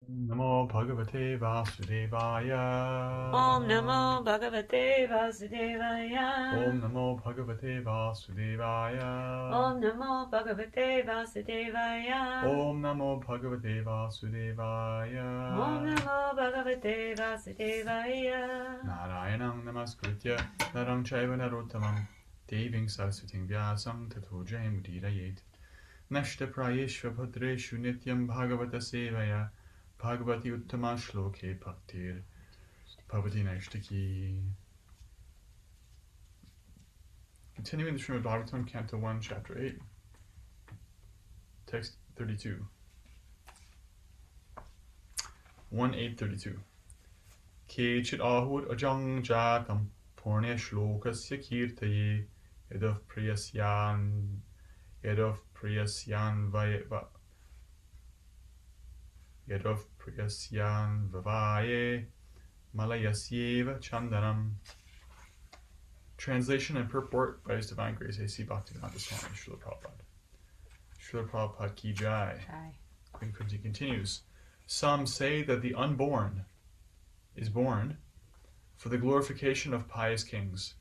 Namo Bhagavate Vasudevaya. Om Namo Bhagavate Vasudevaya. Om Namo Bhagavate Vasudevaya. Om Namo Bhagavate Vasudevaya. Om Namo Bhagavate Vasudevaya. Om Namo Bhagavate Vasudevaya. Narayanam Namaskritya Narang Chaiva Narottamam Deving Saraswating Vyasam Tato Jayamudidayet Nashta Prayeshva Bhadreshu Nityam Bhagavata Sevaya Bhagavati Uttama Shloke Bhaktir Bhavati Naishtaki. Continuing the Srimad Bhagavatam, Canto 1, Chapter 8, Text 32. 1.8.32. Kechit ahud ajang jatam purne shlokasya kirtaye yadav priyasyan vavaye malayasyeva chandanam. Translation and purport by His Divine Grace A.C. Bhaktivedanta Swami Srila Prabhupada. Srila Prabhupada Ki Jai. Queen Kunti continues. Some say that the unborn is born for the glorification of pious kings,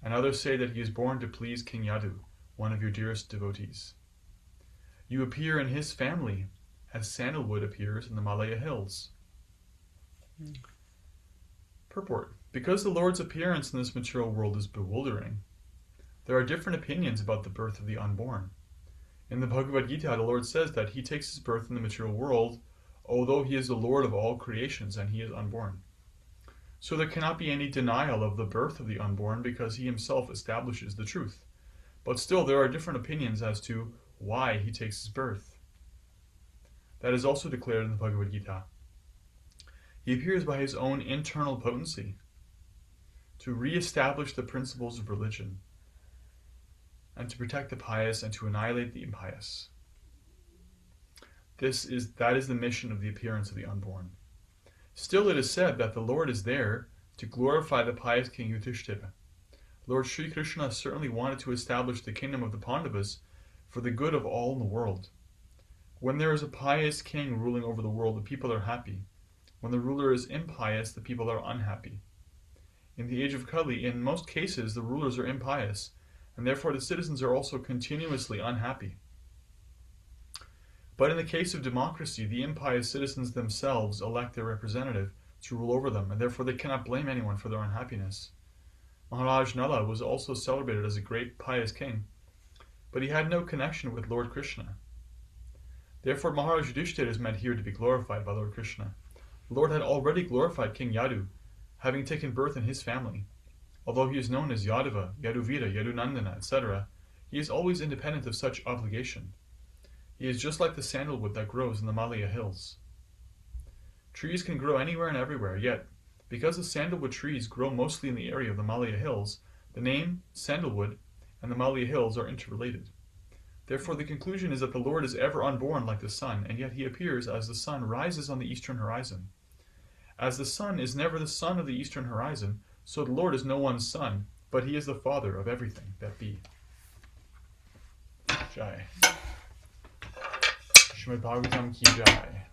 and others say that he is born to please King Yadu, one of your dearest devotees. You appear in his family as sandalwood appears in the Malaya hills. Purport. Because the Lord's appearance in this material world is bewildering, there are different opinions about the birth of the unborn. In the Bhagavad Gita, the Lord says that he takes his birth in the material world, although he is the Lord of all creations and he is unborn. So there cannot be any denial of the birth of the unborn because he himself establishes the truth. But still there are different opinions as to why he takes his birth. That is also declared in the Bhagavad Gita. He appears by his own internal potency to re-establish the principles of religion and to protect the pious and to annihilate the impious. That is the mission of the appearance of the unborn. Still it is said that the Lord is there to glorify the pious King Yudhishthira. Lord Sri Krishna certainly wanted to establish the kingdom of the Pandavas for the good of all in the world. When there is a pious king ruling over the world, the people are happy. When the ruler is impious, the people are unhappy. In the age of Kali, in most cases, the rulers are impious, and therefore the citizens are also continuously unhappy. But in the case of democracy, the impious citizens themselves elect their representative to rule over them, and therefore they cannot blame anyone for their unhappiness. Maharaj Nala was also celebrated as a great pious king, but he had no connection with Lord Krishna. Therefore Maharaj Yudhishthira is meant here to be glorified by Lord Krishna. The Lord had already glorified King Yadu, having taken birth in his family. Although he is known as Yadava, Yaduvira, Yadunandana, etc., he is always independent of such obligation. He is just like the sandalwood that grows in the Malaya hills. Trees can grow anywhere and everywhere, yet, because the sandalwood trees grow mostly in the area of the Malaya hills, the name sandalwood and the Malaya hills are interrelated. Therefore, the conclusion is that the Lord is ever unborn like the sun, and yet he appears as the sun rises on the eastern horizon. As the sun is never the sun of the eastern horizon, so the Lord is no one's son, but he is the Father of everything that be. Jai. Srimad Bhagavatam Ki Jai.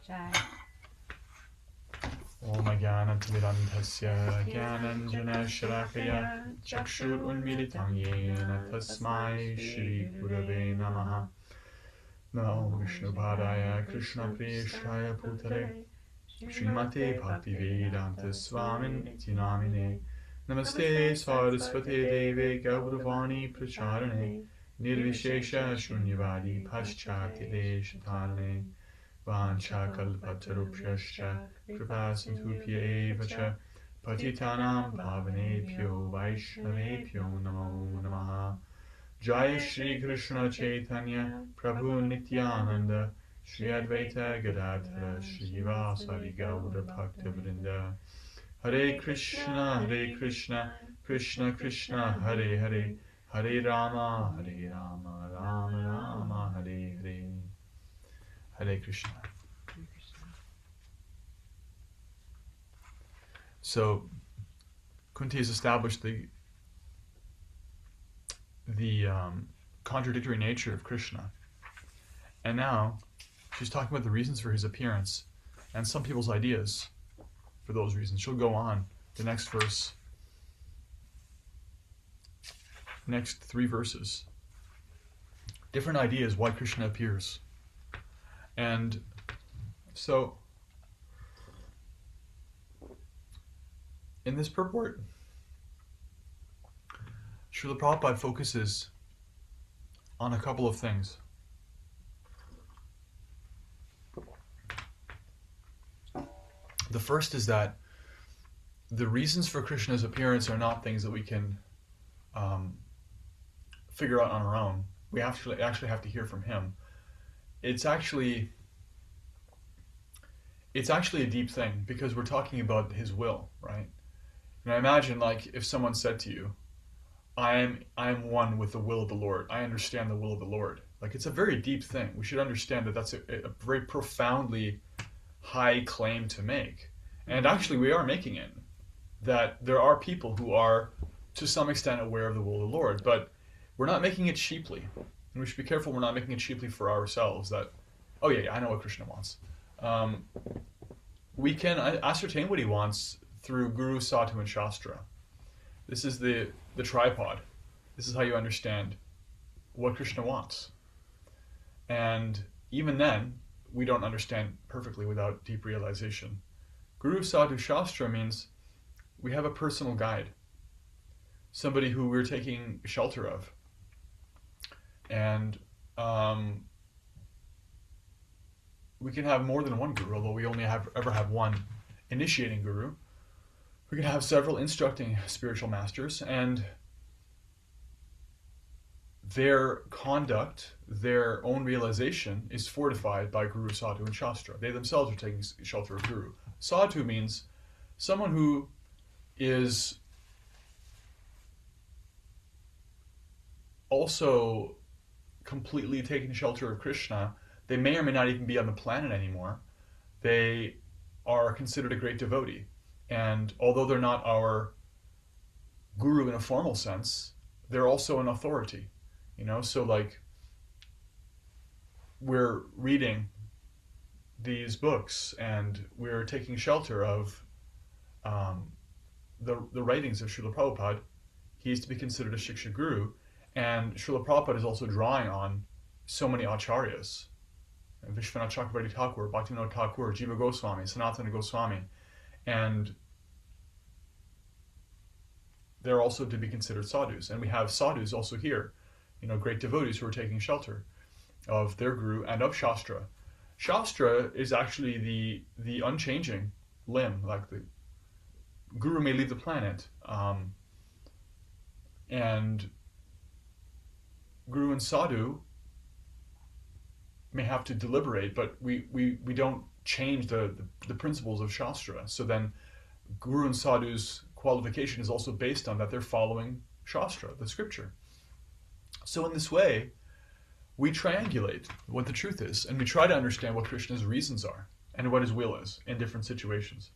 Om Jnanatimirandhasya Jnananjana Shalakaya Chakshur Unmilitam Yena Tasmai Shri Gurave Namaha. Namo Vishnu Padaya Krishna Priyashaya Bhutale Srimate Bhaktivedanta Swamin Iti Namine. Namaste Saraswate Deve Gauravani Pracharane Nirvishesha Shunyavadi Paschati Deshatarane Vancha Kalpatarupyascha Kripasindhupya Evacha Patitanam Bhavanebhyo Vaishnavebhyo Namo Namaha. Jaya Shri Krishna Chaitanya Prabhu Nityananda Shri Advaita Gadadhara Shri Vasari Gaura Bhaktivinoda. Hare Krishna, Krishna Krishna, Hare Hare, Hare Rama, Rama Rama, Hare Hare. Hare Krishna. So, Kunti has established the contradictory nature of Krishna. And now, she's talking about the reasons for his appearance and some people's ideas for those reasons. She'll go on the next verse, next 3 verses. Different ideas why Krishna appears. And so, in this purport, Srila Prabhupada focuses on a couple of things. The first is that the reasons for Krishna's appearance are not things that we can figure out on our own. We actually have to hear from him. It's actually a deep thing, because we're talking about his will, right? And I imagine, like, if someone said to you, I am one with the will of the Lord. I understand the will of the Lord. Like, it's a very deep thing. We should understand that that's a very profoundly high claim to make. And actually, we are making it. That there are people who are, to some extent, aware of the will of the Lord. But we're not making it cheaply. And we should be careful we're not making it cheaply for ourselves. That, oh yeah, I know what Krishna wants. We can ascertain what he wants through Guru, Sadhu, and Shastra. This is the tripod. This is how you understand what Krishna wants. And even then, we don't understand perfectly without deep realization. Guru, Sadhu, Shastra means we have a personal guide. Somebody who we're taking shelter of. And we can have more than one guru, although we only ever have one initiating guru. We can have several instructing spiritual masters, and their conduct, their own realization is fortified by Guru, Sadhu, and Shastra. They themselves are taking shelter of Guru. Sadhu means someone who is also completely taking shelter of Krishna. They may or may not even be on the planet anymore. They are considered a great devotee. And although they're not our guru in a formal sense, they're also an authority. So like, we're reading these books and we're taking shelter of the writings of Srila Prabhupada. He is to be considered a Shiksha Guru. And Srila Prabhupada is also drawing on so many acharyas. Vishwanath Chakravarti Thakur, Bhaktivinoda Thakur, Jiva Goswami, Sanatana Goswami. And they're also to be considered sadhus. And we have sadhus also here, great devotees who are taking shelter of their guru and of Shastra. Shastra is actually the unchanging limb. Like, the guru may leave the planet, and guru and sadhu may have to deliberate, but we don't change the principles of Shastra. So then Guru and Sadhu's qualification is also based on that they're following Shastra, the scripture. So in this way, we triangulate what the truth is, and we try to understand what Krishna's reasons are and what his will is in different situations.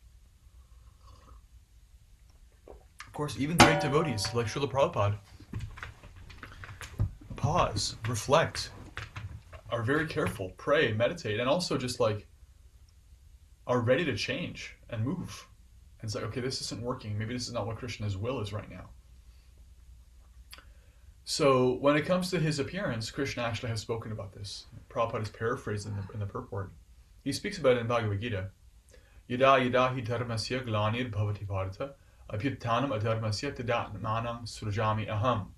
Of course, even great devotees like Srila Prabhupada pause, reflect, are very careful, pray, meditate, and also just like are ready to change and move. And it's like, okay, this isn't working. Maybe this is not what Krishna's will is right now. So when it comes to his appearance, Krishna actually has spoken about this. Prabhupada is paraphrased in the purport. He speaks about it in Bhagavad Gita. Yada yada hi dharmasya glanir bhavati bharata abhyuttanam adharmasya tadatmanam srujami aham.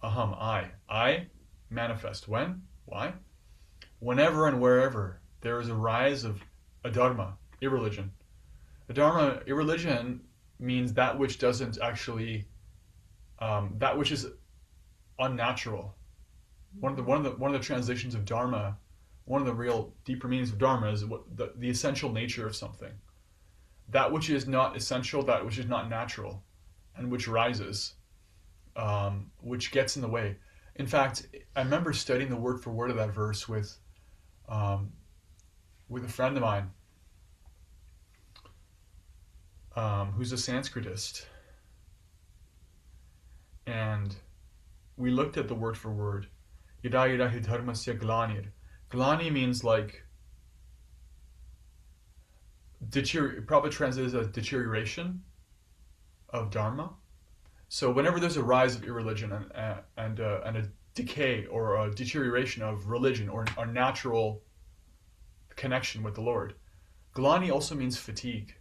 Aham, I manifest. When? Why? Whenever and wherever there is a rise of adharma, irreligion. Adharma, irreligion, means that which doesn't actually, that which is unnatural. One of the translations of dharma, one of the real deeper meanings of dharma is what the essential nature of something. That which is not essential, that which is not natural, and which rises, which gets in the way. In fact, I remember studying the word for word of that verse with a friend of mine who's a Sanskritist, and we looked at the word for word. Yada yada hi dharmasya glanir. Glani means like probably translated as a deterioration of dharma. So whenever there's a rise of irreligion and a decay or a deterioration of religion or our natural connection with the Lord, glani also means fatigue.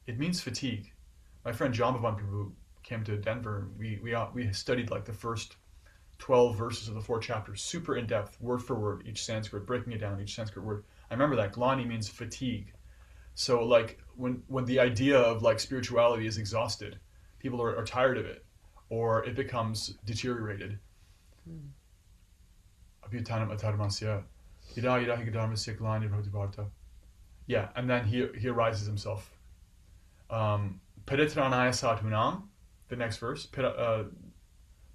It means fatigue. My friend John Bhavan Prabhu came to Denver. We studied like the first 12 verses of the 4 chapters, super in depth, word for word, each Sanskrit, breaking it down, each Sanskrit word. I remember that glani means fatigue. So like when the idea of like spirituality is exhausted, people are tired of it, or it becomes deteriorated. Yeah, and then he arises himself. Paritranaya sadhunam, the next verse. Paritranaya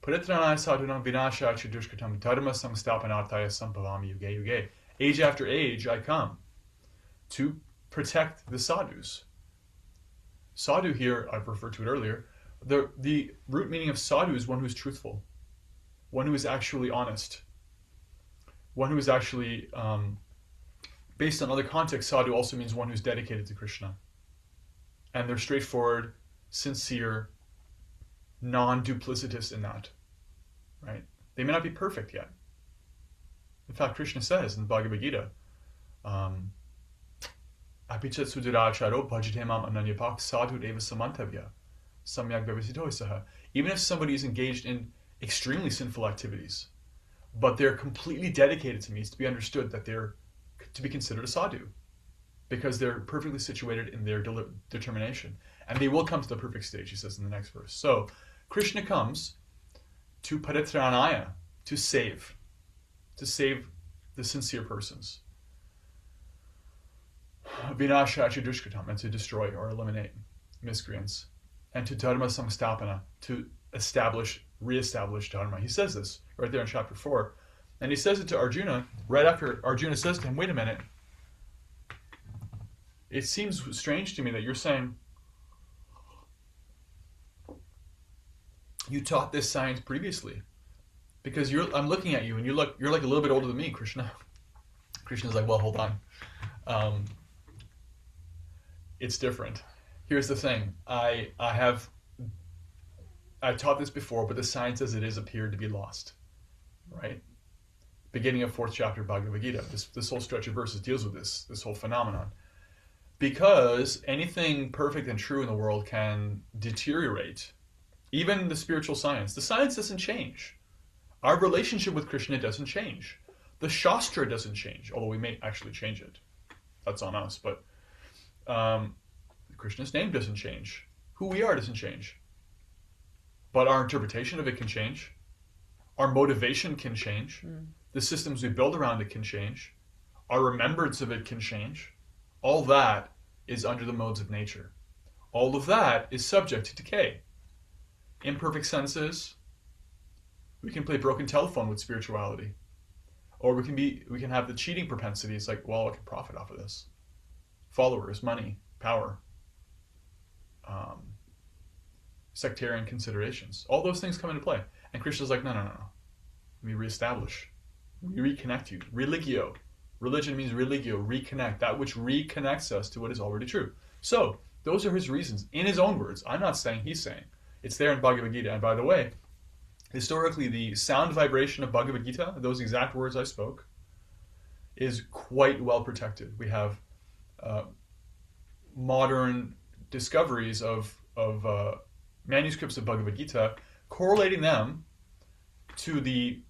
sadhunam vinashaya chadushkatam dharma samstapanarthaya sambhavami yuge yuge. Age after age I come to protect the sadhus. Sadhu here, I've referred to it earlier, the root meaning of sadhu is one who is truthful, one who is actually honest, one who is actually, based on other contexts, sadhu also means one who's dedicated to Krishna. And they're straightforward, sincere, non-duplicitous in that, right? They may not be perfect yet. In fact, Krishna says in the Bhagavad Gita, Apichat suduracharo bhajatemam ananyapak sadhu deva samantavya samyak vyavasito saha. Even if somebody is engaged in extremely sinful activities, but they're completely dedicated to me, it's to be understood that they're to be considered a sadhu, because they're perfectly situated in their determination. And they will come to the perfect stage, he says in the next verse. So, Krishna comes to paritranaya, to save the sincere persons. Vinasha chadushkatam, and to destroy or eliminate miscreants. And to dharma samstapana, to re-establish dharma. He says this right there in chapter 4. And he says it to Arjuna, right after Arjuna says to him, wait a minute, it seems strange to me that you're saying you taught this science previously, because I'm looking at you and you're like a little bit older than me, Krishna. Krishna's like, well, hold on. It's different. Here's the thing. I taught this before, but the science as it is appeared to be lost. Right? Beginning of 4th chapter of Bhagavad Gita. This whole stretch of verses deals with this whole phenomenon. Because anything perfect and true in the world can deteriorate. Even the spiritual science. The science doesn't change. Our relationship with Krishna doesn't change. The Shastra doesn't change, although we may actually change it. That's on us. But Krishna's name doesn't change. Who we are doesn't change. But our interpretation of it can change. Our motivation can change. The systems we build around it can change. Our remembrance of it can change. All that is under the modes of nature. All of that is subject to decay. Imperfect senses. We can play broken telephone with spirituality. Or we can have the cheating propensity. It's like, well, I can profit off of this. Followers, money, power, sectarian considerations. All those things come into play. And Krishna's like, no. Let me reestablish. We reconnect you. Religio. Religion means religio, reconnect. That which reconnects us to what is already true. So, those are his reasons. In his own words. I'm not saying, he's saying. It's there in Bhagavad Gita. And by the way, historically, the sound vibration of Bhagavad Gita, those exact words I spoke, is quite well protected. We have modern discoveries of manuscripts of Bhagavad Gita, correlating them to the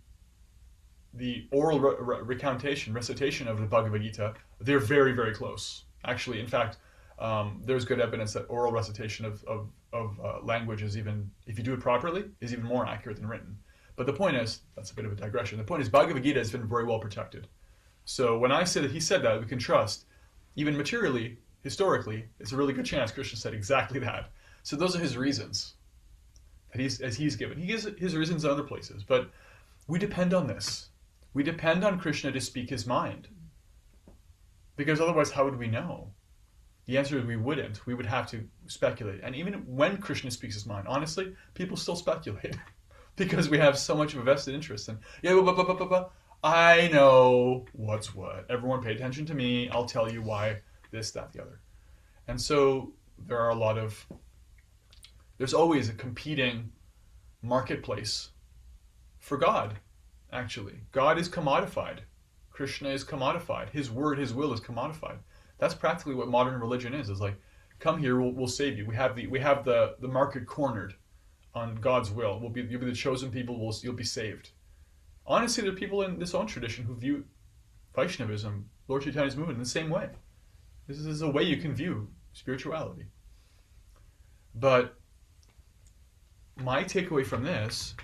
oral recitation of the Bhagavad Gita. They're very, very close. Actually, in fact, there's good evidence that oral recitation of language is even, if you do it properly, is even more accurate than written. But the point is, that's a bit of a digression. The point is, Bhagavad Gita has been very well protected. So when I say that he said that, we can trust, even materially, historically, it's a really good chance Krishna said exactly that. So those are his reasons that he's given. He gives his reasons in other places, but we depend on this. We depend on Krishna to speak his mind. Because otherwise, how would we know? The answer is we wouldn't. We would have to speculate. And even when Krishna speaks his mind, honestly, people still speculate. Because we have so much of a vested interest in, I know what's what. Everyone pay attention to me. I'll tell you why this, that, the other. And so there's always a competing marketplace for God, actually. God is commodified. Krishna is commodified. His word, his will is commodified. That's practically what modern religion is. It's like, come here, we'll save you. We have the market cornered on God's will. You'll be the chosen people, you'll be saved. Honestly, there are people in this own tradition who view Vaishnavism, Lord Chaitanya's movement, in the same way. This is a way you can view spirituality. But my takeaway from this,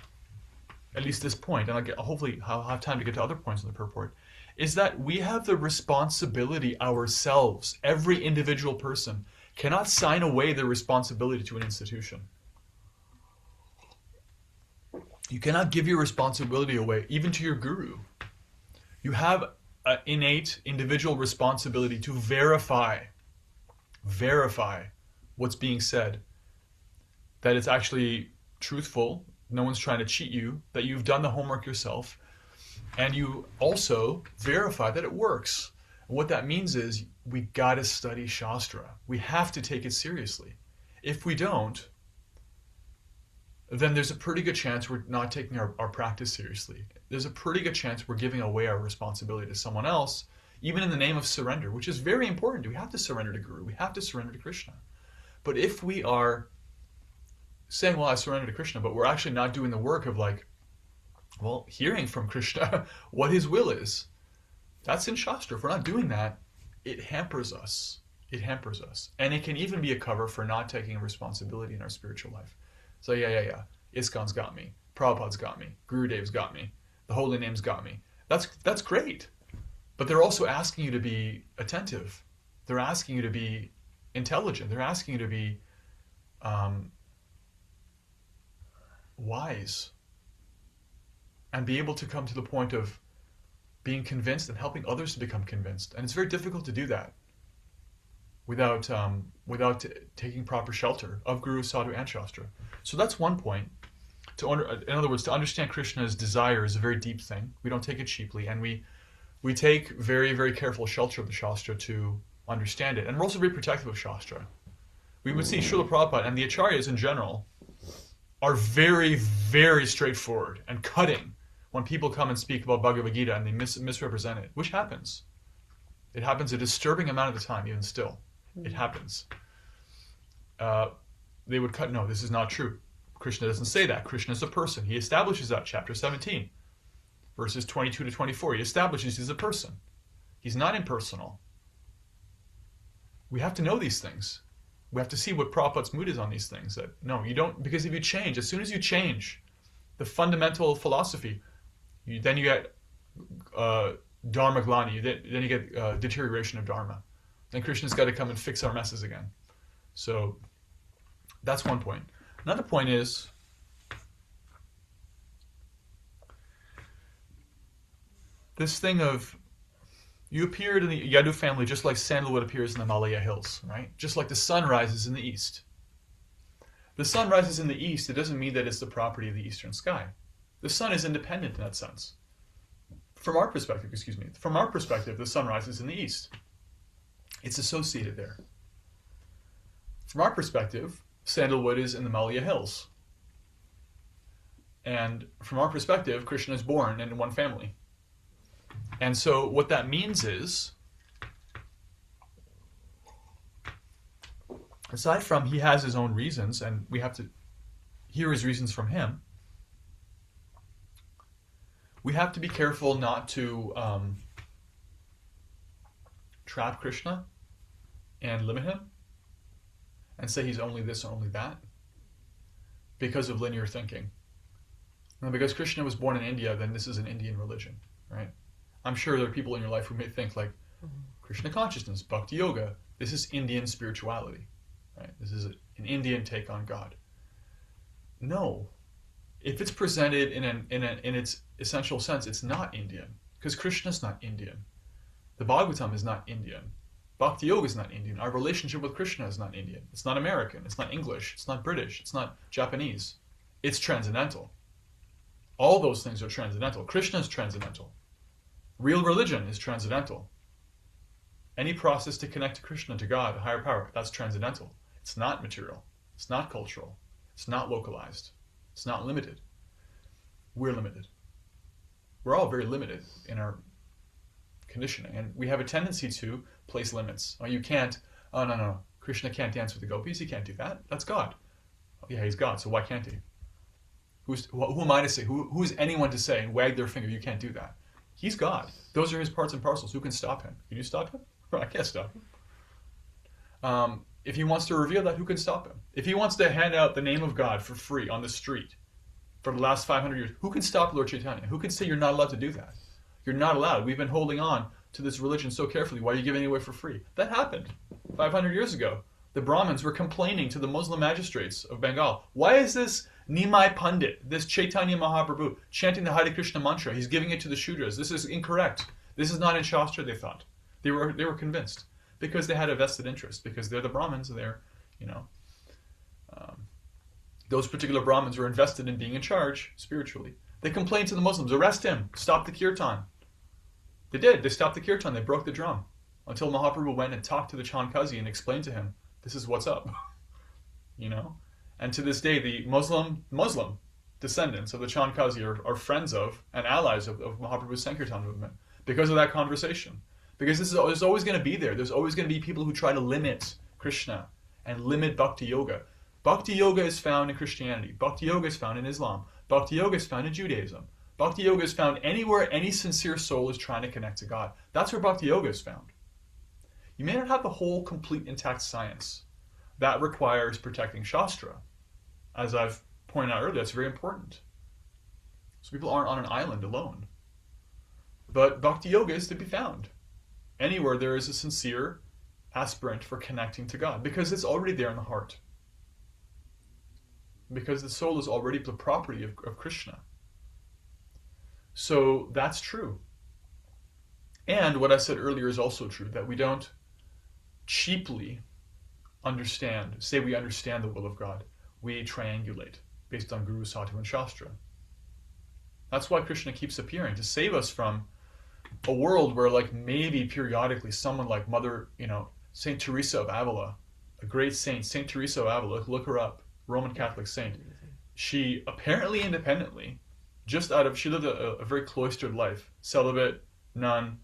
at least this point, and hopefully I'll have time to get to other points in the purport, is that we have the responsibility ourselves. Every individual person cannot sign away their responsibility to an institution. You cannot give your responsibility away, even to your guru. You have an innate individual responsibility to verify what's being said, that it's actually truthful, no one's trying to cheat you, that you've done the homework yourself, and you also verify that it works. And what that means is we gotta study Shastra. We have to take it seriously. If we don't, then there's a pretty good chance we're not taking our practice seriously. There's a pretty good chance we're giving away our responsibility to someone else, even in the name of surrender, which is very important. We have to surrender to Guru. We have to surrender to Krishna. But if we are saying, well, I surrender to Krishna, but we're actually not doing the work of hearing from Krishna what his will is, that's in Shastra. If we're not doing that, it hampers us. It hampers us. And it can even be a cover for not taking responsibility in our spiritual life. So yeah. ISKCON's got me. Prabhupada's got me. Gurudev's got me. The Holy Name's got me. That's great. But they're also asking you to be attentive. They're asking you to be intelligent. They're asking you to be wise. And be able to come to the point of being convinced and helping others to become convinced. And it's very difficult to do that without taking proper shelter of Guru, Sadhu, and Shastra. So that's one point. In other words, to understand Krishna's desire is a very deep thing. We don't take it cheaply, and we take very, very careful shelter of the Shastra to understand it. And we're also very protective of Shastra. We would see Srila Prabhupada and the Acharyas in general are very, very straightforward and cutting when people come and speak about Bhagavad Gita and they misrepresent it, which happens. It happens a disturbing amount of the time, even still. It happens. They would cut, no, this is not true. Krishna doesn't say that. Krishna is a person. He establishes that, chapter 17, verses 22 to 24. He establishes he's a person. He's not impersonal. We have to know these things. We have to see what Prabhupada's mood is on these things. That no, you don't, because if you change, as soon as you change the fundamental philosophy, then you get dharma glani, then you get deterioration of dharma. Then Krishna's got to come and fix our messes again. So that's one point. Another point is this thing of you appeared in the Yadu family just like sandalwood appears in the Himalaya hills, right? Just like the sun rises in the east. The sun rises in the east, it doesn't mean that it's the property of the eastern sky. The sun is independent in that sense. From our perspective, the sun rises in the east. It's associated there. From our perspective, sandalwood is in the Himalaya hills. And from our perspective, Krishna is born in one family. And so what that means is, aside from he has his own reasons, and we have to hear his reasons from him, we have to be careful not to trap Krishna and limit him and say he's only this or only that because of linear thinking. And because Krishna was born in India, then this is an Indian religion, right? I'm sure there are people in your life who may think like Krishna consciousness, bhakti yoga, this is Indian spirituality, right? This is an Indian take on God. No. If it's presented in its essential sense, it's not Indian, because Krishna's not Indian. The Bhagavatam is not Indian. Bhakti Yoga is not Indian. Our relationship with Krishna is not Indian. It's not American. It's not English. It's not British. It's not Japanese. It's transcendental. All those things are transcendental. Krishna is transcendental. Real religion is transcendental. Any process to connect to Krishna, to God, a higher power, that's transcendental. It's not material. It's not cultural. It's not localized. It's not limited. We're limited. We're all very limited in our conditioning, and we have a tendency to place limits. Oh, you can't. Oh, no. Krishna can't dance with the gopis. He can't do that. That's God. Oh, yeah, he's God, so why can't he? Who am I to say? Who is anyone to say and wag their finger? You can't do that. He's God. Those are his parts and parcels. Who can stop him? Can you stop him? I can't stop him. If he wants to reveal that, who can stop him? If he wants to hand out the name of God for free on the street for the last 500 years, who can stop Lord Chaitanya? Who can say you're not allowed to do that? You're not allowed. We've been holding on to this religion so carefully. Why are you giving it away for free? That happened 500 years ago. The Brahmins were complaining to the Muslim magistrates of Bengal. Why is this Nimai Pandit, this Chaitanya Mahaprabhu, chanting the Hare Krishna mantra? He's giving it to the Shudras. This is incorrect. This is not in Shastra, they thought. They were convinced. Because they had a vested interest. Because they're the Brahmins. They're, those particular Brahmins were invested in being in charge spiritually. They complained to the Muslims, arrest him, stop the kirtan. They did. They stopped the kirtan. They broke the drum. Until Mahaprabhu went and talked to the Chandkazi and explained to him, this is what's up. And to this day, the Muslim descendants of the Chandkazi are friends of and allies of Mahaprabhu's Sankirtan movement because of that conversation. Because there's always going to be there. There's always going to be people who try to limit Krishna and limit Bhakti Yoga. Bhakti Yoga is found in Christianity. Bhakti Yoga is found in Islam. Bhakti Yoga is found in Judaism. Bhakti Yoga is found anywhere any sincere soul is trying to connect to God. That's where Bhakti Yoga is found. You may not have the whole complete intact science. That requires protecting Shastra. As I've pointed out earlier, that's very important. So people aren't on an island alone. But Bhakti Yoga is to be found anywhere there is a sincere aspirant for connecting to God, because it's already there in the heart. Because the soul is already the property of Krishna. So that's true. And what I said earlier is also true, that we don't cheaply say we understand the will of God. We triangulate based on Guru, Sadhu, and Shastra. That's why Krishna keeps appearing, to save us from a world where, like, maybe periodically someone like Saint Teresa of Avila, a great saint, Saint Teresa of Avila, look her up, Roman Catholic saint. She apparently independently, she lived a very cloistered life, celibate, nun.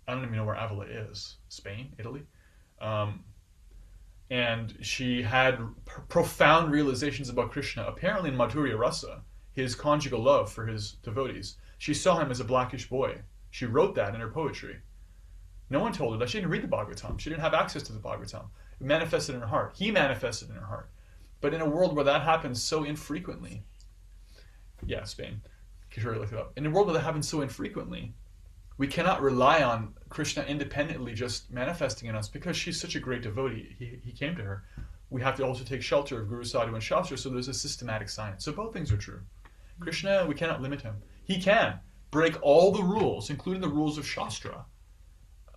I don't even know where Avila is. Spain? Italy? And she had profound realizations about Krishna, apparently in Madhurya Rasa, his conjugal love for his devotees. She saw him as a blackish boy. She wrote that in her poetry. No one told her that. She didn't read the Bhagavatam. She didn't have access to the Bhagavatam. It manifested in her heart. He manifested in her heart. But in a world where that happens so infrequently, Spain, sure, look it up. In a world where that happens so infrequently, we cannot rely on Krishna independently just manifesting in us because she's such a great devotee. He came to her. We have to also take shelter of Guru, Sadhu, and Shastra, so there's a systematic science. So both things are true. Krishna, we cannot limit him. He can break all the rules, including the rules of Shastra,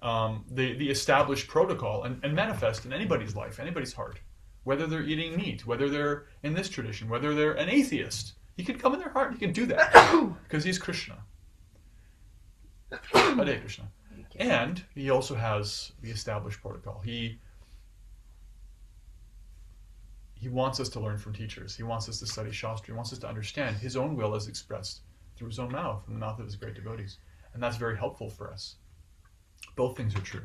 the established protocol, and manifest in anybody's life, anybody's heart. Whether they're eating meat, whether they're in this tradition, whether they're an atheist. He can come in their heart. He can do that because he's Krishna. Hare Krishna. And he also has the established protocol. He wants us to learn from teachers. He wants us to study Shastra. He wants us to understand his own will as expressed through his own mouth, from the mouth of his great devotees. And that's very helpful for us. Both things are true.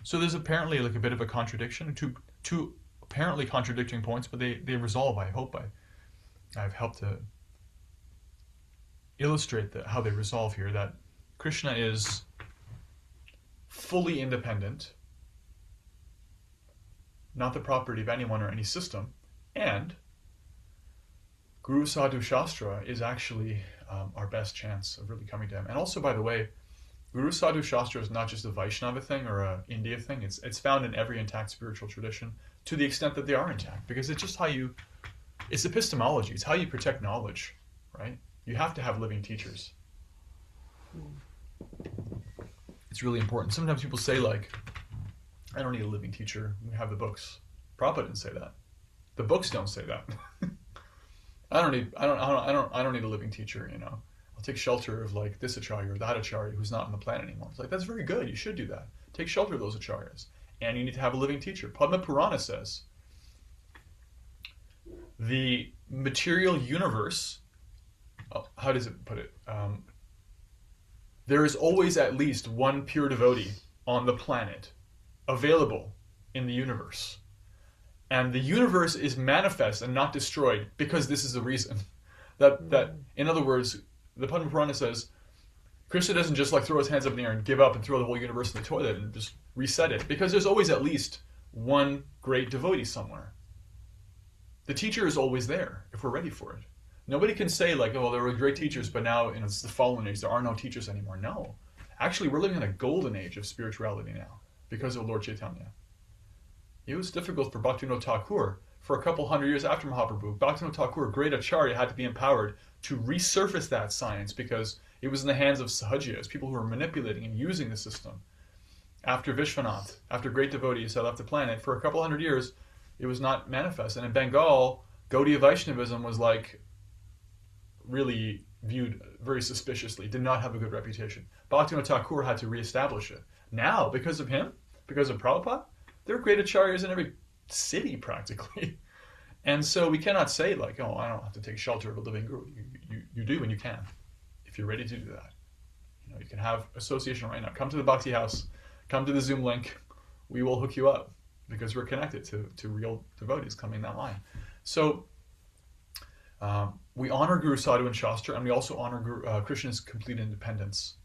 So there's apparently like a bit of a contradiction, two apparently contradicting points, but they resolve, I hope. I've helped to illustrate how they resolve here, that Krishna is fully independent, not the property of anyone or any system, and Guru, Sadhu, Shastra is actually our best chance of really coming to him. And also, by the way, Guru, Sadhu, Shastra is not just a Vaishnava thing or a India thing. It's found in every intact spiritual tradition, to the extent that they are intact, because it's just it's epistemology. It's how you protect knowledge, right? You have to have living teachers. It's really important. Sometimes people say, like, I don't need a living teacher. We have the books. Prabhupada didn't say that. The books don't say that. I don't need a living teacher, I'll take shelter of like this acharya or that acharya who's not on the planet anymore. It's like, that's very good. You should do that. Take shelter of those acharyas. And you need to have a living teacher. Padma Purana says the material universe, how does it put it? There is always at least one pure devotee on the planet available in the universe. And the universe is manifest and not destroyed because this is the reason. That in other words, the Padma Purana says, Krishna doesn't just like throw his hands up in the air and give up and throw the whole universe in the toilet and just reset it, because there's always at least one great devotee somewhere. The teacher is always there if we're ready for it. Nobody can say like, oh, there were great teachers, but now it's the fallen age, there are no teachers anymore. No. Actually, we're living in a golden age of spirituality now because of Lord Chaitanya. It was difficult for Bhaktivinoda Thakur for a couple hundred years after Mahaprabhu. Bhaktivinoda Thakur, great acharya, had to be empowered to resurface that science because it was in the hands of sahajiyas, people who were manipulating and using the system. After Vishwanath, after great devotees had left the planet, for a couple hundred years, it was not manifest. And in Bengal, Gaudiya Vaishnavism was like really viewed very suspiciously, did not have a good reputation. Bhaktivinoda Thakur had to reestablish it. Now, because of him, because of Prabhupada, there are great acharyas in every city practically. And so we cannot say like, oh, I don't have to take shelter of a living guru. You do when you can, if you're ready to do that. You know, you can have association right now. Come to the Bhakti House, come to the Zoom link. We will hook you up because we're connected to real devotees coming that line. So we honor Guru Sadhu and Shastra, and we also honor Krishna's complete independence.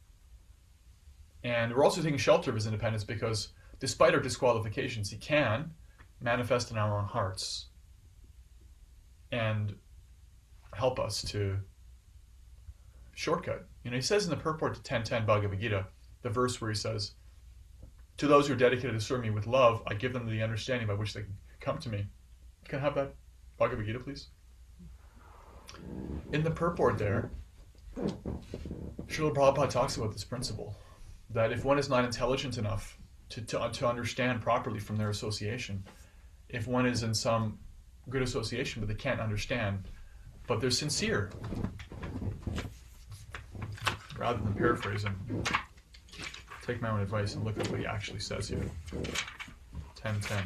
And we're also taking shelter of his independence because despite our disqualifications, he can manifest in our own hearts and help us to shortcut. You know, he says in the purport to 10.10 Bhagavad Gita, the verse where he says, to those who are dedicated to serve me with love, I give them the understanding by which they can come to me. Can I have that Bhagavad Gita, please? In the purport there, Srila Prabhupada talks about this principle, that if one is not intelligent enough to understand properly from their association, if one is in some good association but they can't understand, but they're sincere, rather than paraphrasing, take my own advice and look at what he actually says here. 10.10.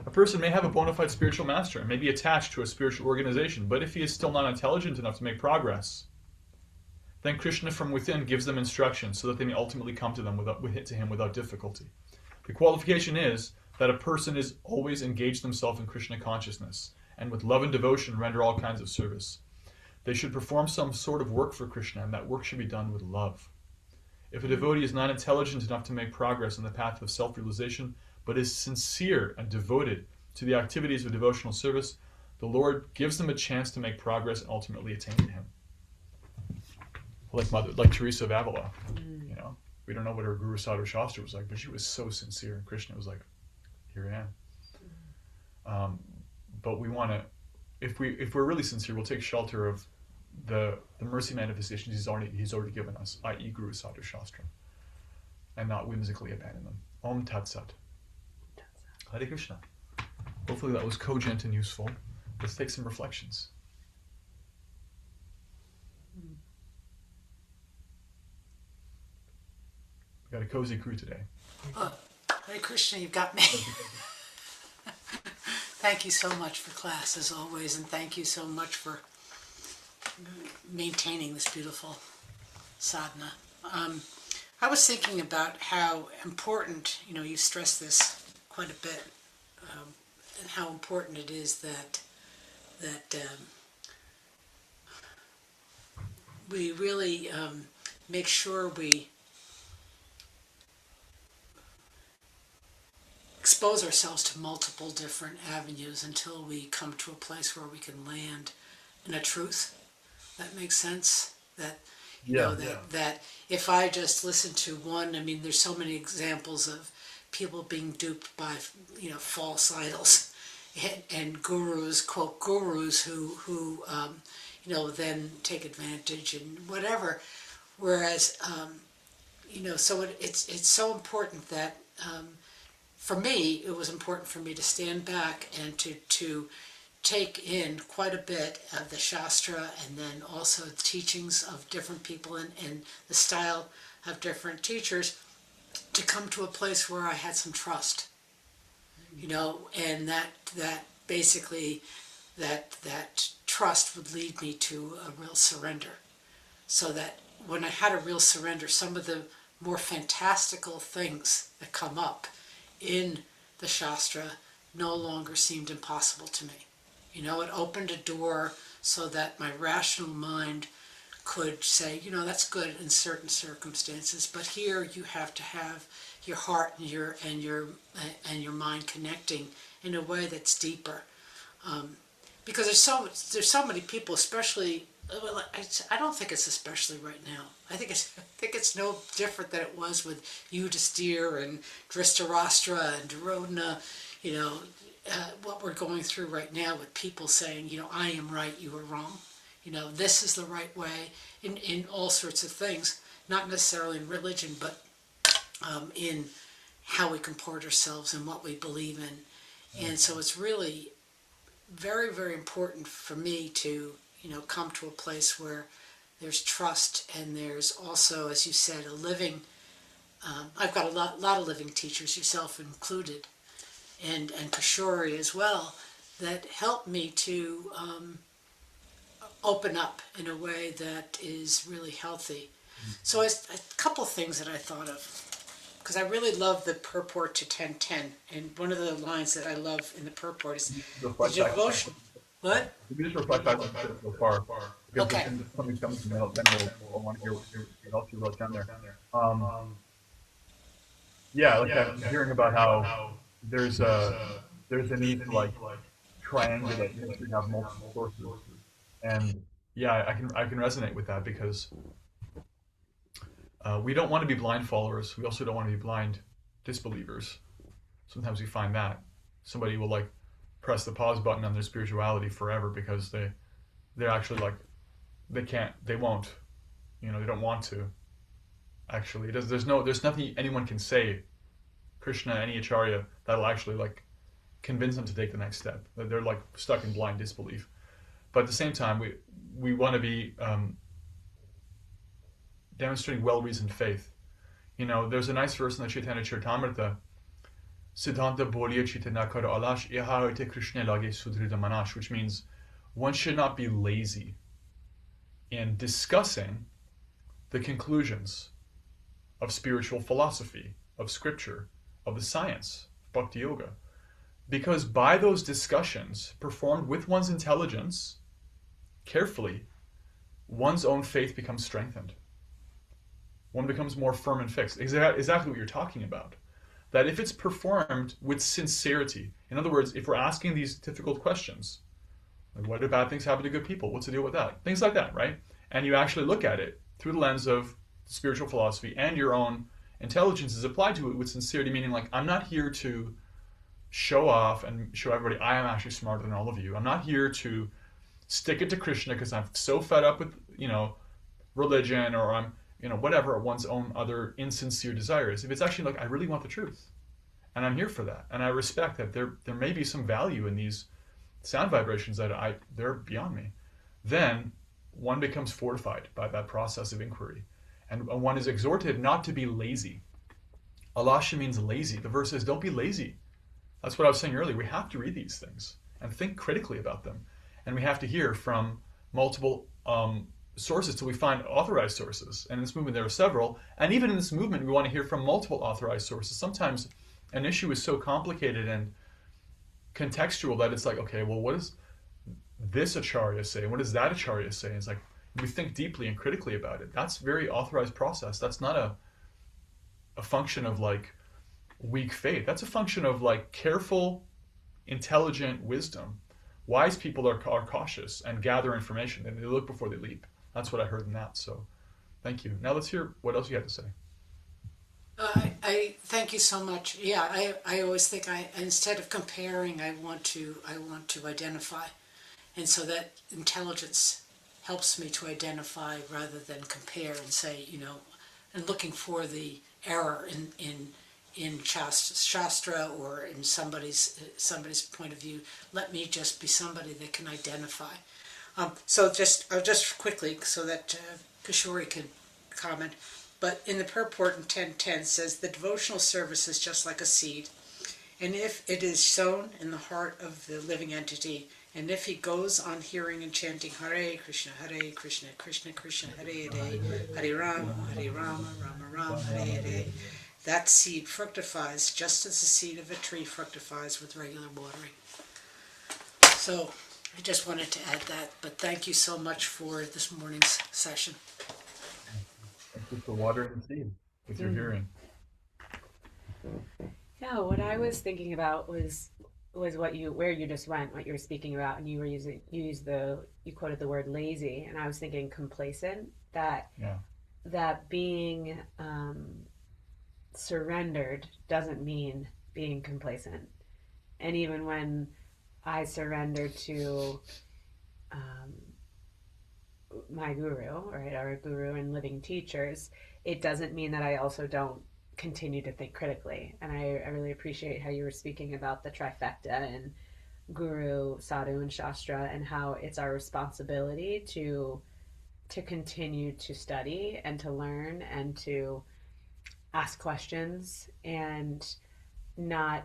A person may have a bona fide spiritual master and may be attached to a spiritual organization, but if he is still not intelligent enough to make progress, then Krishna from within gives them instructions so that they may ultimately come to him without difficulty. The qualification is that a person is always engaged themselves in Krishna consciousness, and with love and devotion render all kinds of service. They should perform some sort of work for Krishna, and that work should be done with love. If a devotee is not intelligent enough to make progress on the path of self-realization, but is sincere and devoted to the activities of devotional service, the Lord gives them a chance to make progress and ultimately attain to him. Like Teresa of Avila, you know, we don't know what her Guru Sadhu Shastra was like, but she was so sincere, and Krishna was like, here I am. But we want to, if we're really sincere, we'll take shelter of the mercy manifestations he's already given us, i.e. Guru Sadhu Shastra, and not whimsically abandon them. Om Tat Sat. Hare Krishna. Hopefully that was cogent and useful. Let's take some reflections. We got a cozy crew today. Oh, Hare Krishna, you've got me. Thank you so much for class, as always, and thank you so much for maintaining this beautiful sadhana. I was thinking about how important, you know, you stress this quite a bit, and how important it is that we really make sure we expose ourselves to multiple different avenues until we come to a place where we can land in a truth that makes sense. That that if I just listen to one, I mean, there's so many examples of people being duped by, you know, false idols and gurus, quote gurus, who you know, then take advantage and whatever. Whereas you know, so it's so important that for me, it was important for me to stand back and to take in quite a bit of the Shastra, and then also the teachings of different people and the style of different teachers, to come to a place where I had some trust, and that basically that trust would lead me to a real surrender. So that when I had a real surrender, some of the more fantastical things that come up in the Shastra no longer seemed impossible to me. It opened a door so that my rational mind could say, that's good in certain circumstances, but here you have to have your heart and your mind connecting in a way that's deeper. Because there's so many people, especially. Well, I don't think it's especially right now. I think it's no different than it was with Yudhisthira and Dhritarashtra and Duryodhana. What we're going through right now with people saying, I am right, you are wrong. This is the right way in all sorts of things, not necessarily in religion, but in how we comport ourselves and what we believe in. And so it's really very, very important for me to come to a place where there's trust, and there's also, as you said, a living. I've got a lot of living teachers, yourself included, and Kishori as well, that help me to open up in a way that is really healthy. So a couple of things that I thought of, because I really love the purport to 1010, and one of the lines that I love in the purport is the devotion. What? If you just reflect back on so far, because Okay. if something comes to me, then we'll want to hear what else you wrote down there. Yeah, like I'm hearing about how there's a need to like triangulate, to have multiple sources, and yeah, I can resonate with that, because we don't want to be blind followers. We also don't want to be blind disbelievers. Sometimes we find that somebody will like press the pause button on their spirituality forever because they're actually like they won't, they don't want to. Actually, there's nothing anyone can say, Krishna, any acharya, that'll actually like convince them to take the next step. They're like stuck in blind disbelief. But at the same time, we want to be demonstrating well-reasoned faith. There's a nice verse in the Chaitanya Charitamrita, Siddhanta Bolya Chitanakara Alash Iharite Krishna Lage Sudrida Manash, which means one should not be lazy in discussing the conclusions of spiritual philosophy, of scripture, of the science, Bhakti Yoga. Because by those discussions, performed with one's intelligence, carefully, one's own faith becomes strengthened. One becomes more firm and fixed. Exactly what you're talking about. That if it's performed with sincerity, in other words, if we're asking these difficult questions, like what do bad things happen to good people? What's the deal with that? Things like that, right? And you actually look at it through the lens of spiritual philosophy, and your own intelligence is applied to it with sincerity, meaning like, I'm not here to show off and show everybody I am actually smarter than all of you. I'm not here to stick it to Krishna because I'm so fed up with, religion, or I'm, whatever one's own other insincere desires. If it's actually like, I really want the truth, and I'm here for that, and I respect that there may be some value in these sound vibrations that they're beyond me, then one becomes fortified by that process of inquiry, and one is exhorted not to be lazy. Alasha means lazy. The verse says, don't be lazy. That's what I was saying earlier. We have to read these things and think critically about them, and we have to hear from multiple sources till we find authorized sources. And in this movement there are several, and even in this movement we want to hear from multiple authorized sources. Sometimes an issue is so complicated and contextual that it's like, okay, well, what does this acharya say? What does that acharya say? It's like, we think deeply and critically about it. That's a very authorized process. That's not a function of like weak faith. That's a function of like careful, intelligent wisdom. Wise people are cautious and gather information, and they look before they leap. That's what I heard in that. So thank you. Now let's hear what else you had to say. I thank you so much. Yeah, I always think instead of comparing, I want to identify, and so that intelligence helps me to identify rather than compare and say, and looking for the error in Shastra or in somebody's point of view. Let me just be somebody that can identify. So just quickly, so that Kishori can comment. But in the purport in 10:10 says the devotional service is just like a seed, and if it is sown in the heart of the living entity, and if he goes on hearing and chanting Hare Krishna, Krishna Krishna, Hare Hare, Hare Rama, Rama Rama, Hare Hare, that seed fructifies just as the seed of a tree fructifies with regular watering. So I just wanted to add that, but thank you so much for this morning's session. Thank you for watering the seed with your hearing. Yeah, what I was thinking about was where you just went, what you were speaking about, and you quoted the word lazy, and I was thinking complacent, that being surrendered doesn't mean being complacent. And even when I surrender to my guru, right, our guru and living teachers, it doesn't mean that I also don't continue to think critically. And I really appreciate how you were speaking about the trifecta and guru, sadhu, and shastra, and how it's our responsibility to continue to study and to learn and to ask questions and not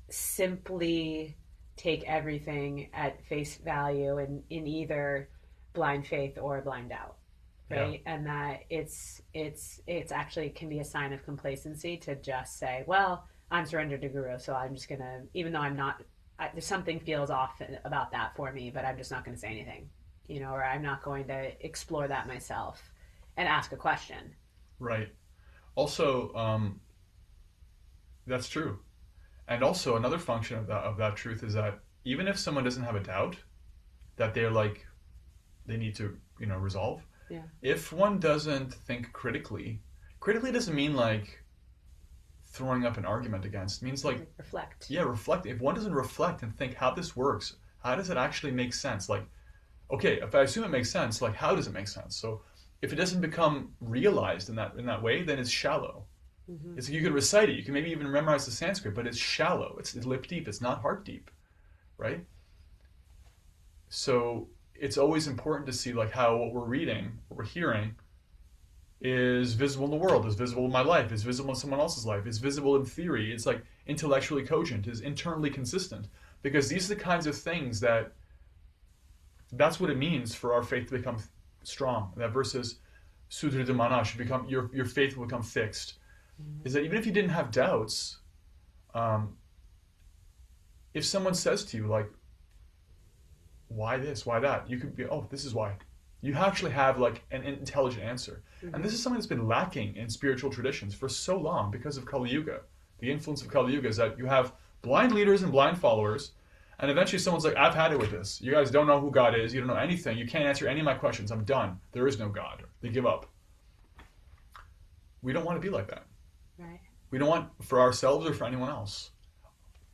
simply take everything at face value in either blind faith or blind doubt, right? Yeah. And that it's actually can be a sign of complacency to just say, well, I'm surrendered to guru, so I'm just gonna, even though I'm not, something feels off about that for me, but I'm just not going to say anything, or I'm not going to explore that myself and ask a question. Right. Also, that's true. And also another function of that truth is that even if someone doesn't have a doubt that they need to, resolve. Yeah. If one doesn't think critically doesn't mean throwing up an argument against. It means reflect. Yeah, reflect. If one doesn't reflect and think how this works, how does it actually make sense? Okay, if I assume it makes sense, how does it make sense? So if it doesn't become realized in that way, then it's shallow. Mm-hmm. It's you can recite it, you can maybe even memorize the Sanskrit, but it's shallow. It's lip deep. It's not heart deep, right? So it's always important to see how what we're reading, what we're hearing, is visible in the world, is visible in my life, is visible in someone else's life, is visible in theory, it's intellectually cogent, is internally consistent. Because these are the kinds of things that's what it means for our faith to become strong. That verse is Sudridhamana, should become your faith will become fixed. Mm-hmm. Is that even if you didn't have doubts, if someone says to you why this, why that, you could be, oh, this is why. You actually have an intelligent answer. Mm-hmm. And this is something that's been lacking in spiritual traditions for so long because of Kali Yuga. The influence of Kali Yuga is that you have blind leaders and blind followers, and eventually someone's like, I've had it with this. You guys don't know who God is. You don't know anything. You can't answer any of my questions. I'm done. There is no God. They give up. We don't want to be like that. Right. We don't want for ourselves or for anyone else.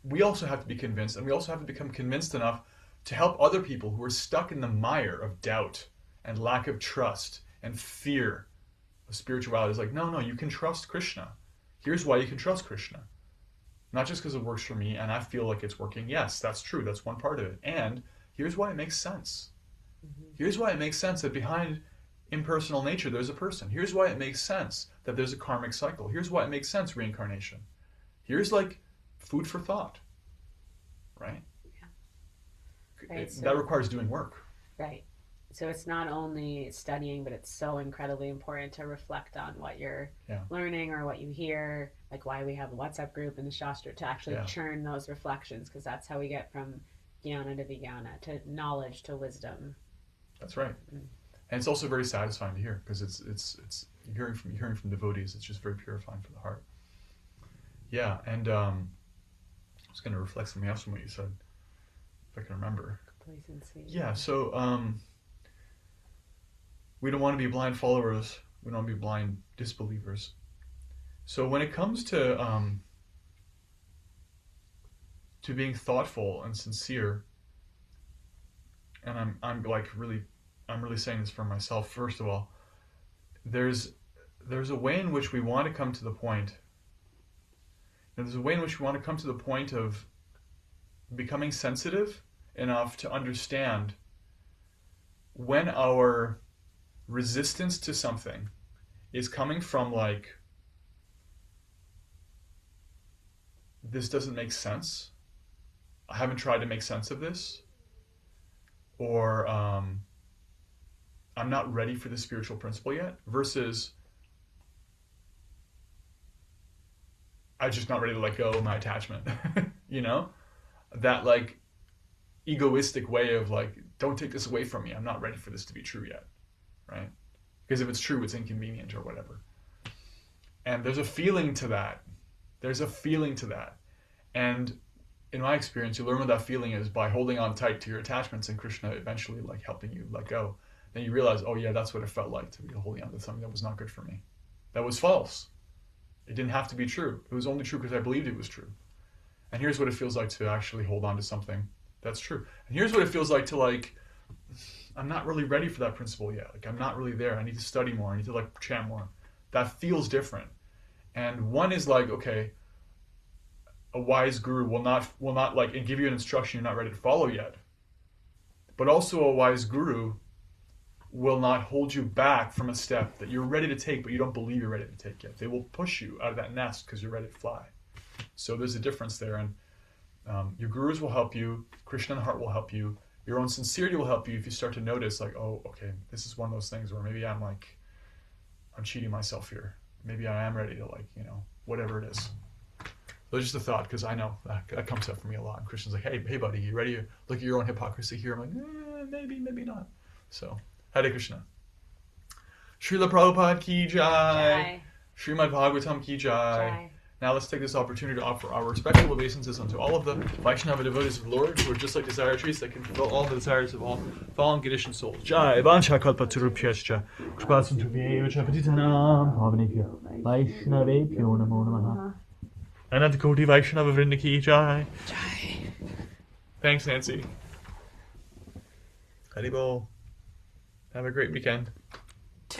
We also have to be convinced, and we also have to become convinced enough to help other people who are stuck in the mire of doubt and lack of trust and fear of spirituality. It's no, you can trust Krishna. Here's why you can trust Krishna. Not just because it works for me and I feel like it's working. Yes, that's true. That's one part of it. And here's why it makes sense. Mm-hmm. Here's why it makes sense that behind impersonal nature there's a person. Here's why it makes sense that there's a karmic cycle. Here's why it makes sense reincarnation. Here's food for thought. Right? Yeah. Right, that requires doing work. Right. So it's not only studying, but it's so incredibly important to reflect on what you're learning or what you hear, why we have a WhatsApp group in the Shastra, to actually churn those reflections, because that's how we get from jnana to vijnana, to knowledge to wisdom. That's right. Mm-hmm. And it's also very satisfying to hear, because it's hearing from devotees. It's just very purifying for the heart. Yeah, and I was going to reflect something else from what you said, if I can remember. Complacency. Yeah, so we don't want to be blind followers. We don't want to be blind disbelievers. So when it comes to being thoughtful and sincere, and I'm really saying this for myself first of all, there's a way in which we want to come to the point And there's a way in which we want to come to the point of becoming sensitive enough to understand when our resistance to something is coming from like, this doesn't make sense. I haven't tried to make sense of this. Or I'm not ready for the spiritual principle yet. Versus I'm just not ready to let go of my attachment. You know? That like egoistic way of like, don't take this away from me. I'm not ready for this to be true yet. Right? Because if it's true, it's inconvenient or whatever. And there's a feeling to that. There's a feeling to that. And in my experience, you learn what that feeling is by holding on tight to your attachments and Krishna eventually like helping you let go. Then you realize, oh yeah, that's what it felt like to be holding on to something that was not good for me. That was false. It didn't have to be true. It was only true because I believed it was true. And here's what it feels like to actually hold on to something that's true. And here's what it feels like to like, I'm not really ready for that principle yet. Like I'm not really there. I need to study more. I need to like chant more. That feels different. And one is like, okay, a wise guru will not like and give you an instruction you're not ready to follow yet. But also a wise guru will not hold you back from a step that you're ready to take, but you don't believe you're ready to take yet. They will push you out of that nest because you're ready to fly. So there's a difference there. And your gurus will help you. Krishna in the heart will help you. Your own sincerity will help you if you start to notice like, oh, okay, this is one of those things where maybe I'm cheating myself here. Maybe I am ready to like, you know, whatever it is. So just a thought, because I know that comes up for me a lot. And Christian's like, hey buddy, you ready to look at your own hypocrisy here? I'm like, maybe not. So, Hare Krishna. Srila Prabhupada ki jai. Srimad Bhagavatam ki jai. Now let's take this opportunity to offer our respectful obeisances unto all of the Vaishnava devotees of the Lord, who are just like desire trees that can fulfill all the desires of all fallen conditioned souls. Jai Vansha Kalpatarubhyascha Kripasantubhyevacha Patitanam Pavanebhyo Vaishnavebhyo Namo Namaha. Anantakoti Vaishnava Vrinda ki jai. Jai. Thanks, Nancy. Haribol. Have a great weekend.